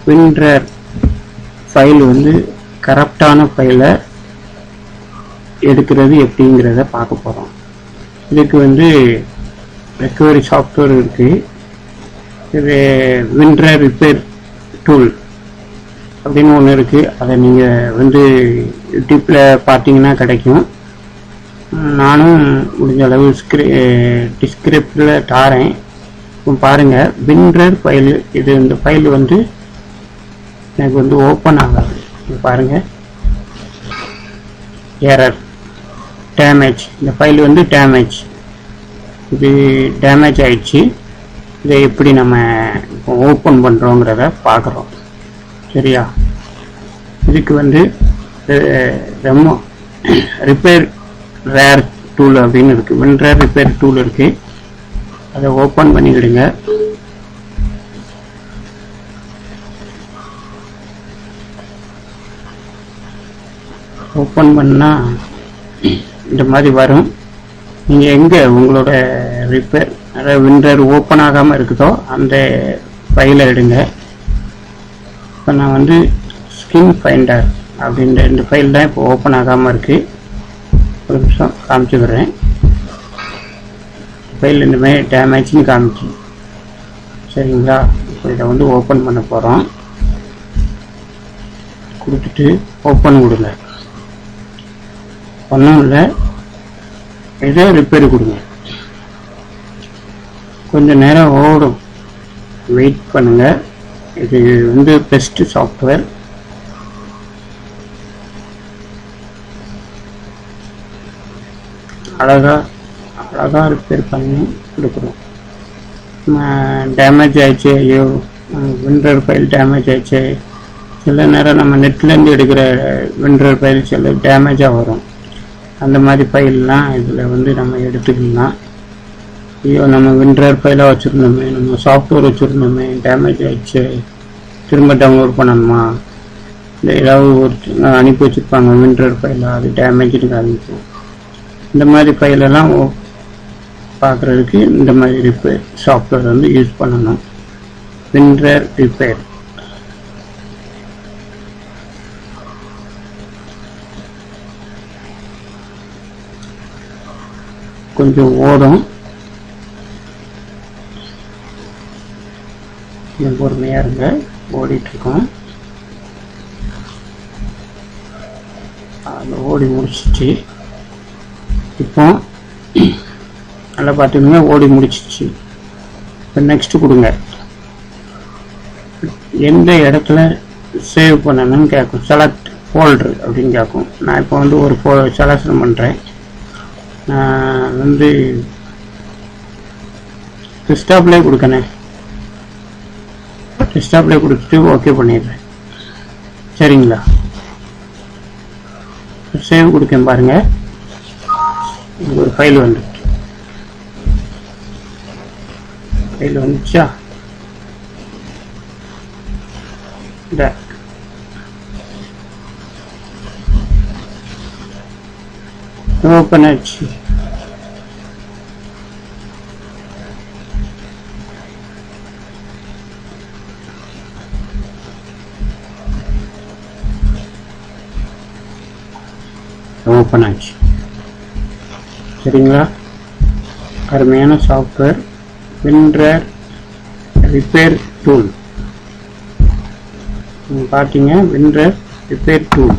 winrar file வந்து கரெக்டான ஃபைலை எடுக்கிறது எப்படிங்கிறத பார்க்க போகிறோம். இதுக்கு வந்து ரெக்கவரி சாஃப்ட்வேர் இருக்குது. இது winrar ரிப்பேர் டூல் அப்படின்னு ஒன்று இருக்குது. அதை நீங்கள் வந்து யூடியூப்பில் பார்த்தீங்கன்னா கிடைக்கும். நானும் முடிஞ்ச அளவு டிஸ்கிரிப்டில் தாரேன். இப்போ பாருங்கள், winrar ஃபைலு. இந்த ஃபைல் வந்து எனக்கு வந்து ஓப்பன் ஆகாது. இது பாருங்கள், எரர், டேமேஜ். இந்த ஃபைல் வந்து டேமேஜ். இது டேமேஜ் ஆயிடுச்சு. இதை எப்படி நம்ம இப்போ ஓப்பன் பண்ணுறோங்கிறத பார்க்குறோம். சரியா? இதுக்கு வந்து ரிப்பேர் ரேர் டூல் அப்படின்னு இருக்குது. winrar ரிப்பேர் டூல் இருக்குது. அதை ஓப்பன் பண்ணிக்கிடுங்க. ஓப்பன் பண்ணால் இந்த மாதிரி வரும். நீங்கள் எங்கே உங்களோட ரிப்பேர் அதாவது winrar ஓப்பன் ஆகாமல் இருக்குதோ அந்த ஃபைலை எடுங்க. இப்போ நான் வந்து ஸ்கின் ஃபைண்டர் அப்படின்ற இந்த ஃபைல் தான் இப்போ ஓப்பன் ஆகாமல் இருக்குது. ஒரு நிமிஷம் காமிச்சுக்கிறேன். ஃபைல் இந்த மாதிரி டேமேஜ்னு காமிச்சு. சரிங்களா? இப்போ இதை வந்து ஓப்பன் பண்ண போகிறோம். கொடுத்துட்டு ஓப்பன் கொடுங்க. ஒன்றும் இல்லை, இதை ரிப்பேர் கொடுங்க. கொஞ்சம் நேரம் ஓடும், வெயிட் பண்ணுங்கள். இது வந்து பெஸ்ட் சாஃப்ட்வேர். அழகாக ரிப்பேர் பண்ணி கொடுக்குறோம். டேமேஜ் ஆயிடுச்சு, ஐயோ winrar ஃபைல் டேமேஜ் ஆயிடுச்சு. சில நேரம் நம்ம நெட்லேருந்து எடுக்கிற winrar ஃபைல் சில டேமேஜாக வரும். அந்த மாதிரி ஃபைல்லாம் இதில் வந்து நம்ம எடுத்துக்கலாம். ஐயோ நம்ம winrar ஃபைலாக வச்சுருந்தோமே, நம்ம சாஃப்ட்வேர் வச்சுருந்தோமே, டேமேஜ் ஆயிடுச்சு, திரும்ப டவுன்லோட் பண்ணணுமா, இல்லை ஏதாவது ஒரு அனுப்பி வச்சுருப்பாங்க winrar ஃபைலாக, அது டேமேஜ்னு காமிக்கும். இந்த மாதிரி ஃபைலெல்லாம் பார்க்குறதுக்கு இந்த மாதிரி ரிப்பேர் சாஃப்ட்வேர் வந்து யூஸ் பண்ணணும். winrar repair. கொஞ்சம் ஓடும், பொறுமையாக இருங்க. ஓடிட்டுருக்கோம். அது ஓடி முடிச்சிச்சு. இப்போ நல்லா பார்த்துக்கோங்க, ஓடி முடிச்சிச்சு. இப்போ நெக்ஸ்ட்டு கொடுங்க. எந்த இடத்துல சேவ் பண்ணணும்னு கேட்கும். செலக்ட் ஃபோல்டர் அப்படின்னு கேட்கும். நான் இப்போ வந்து ஒரு செலக்ஷன் பண்ணுறேன். நான் வந்து டெஸ்க்டாப்லேயே கொடுக்கணே. டெஸ்க்டாப்லேயே கொடுத்துட்டு ஓகே பண்ணிடுறேன். சரிங்களா? சேவ் கொடுக்கேன் பாருங்கள். இங்கே ஒரு ஃபைல் வந்துட்டு. ஃபைல் வந்துச்சா? ஓப்பன் ஆச்சு. ஓப்பன் ஆச்சு. சரிங்களா? அருமையான சாஃப்ட்வேர் winrar ரிப்பேர் டூல். பார்த்தீங்க, winrar ரிப்பேர் டூல்.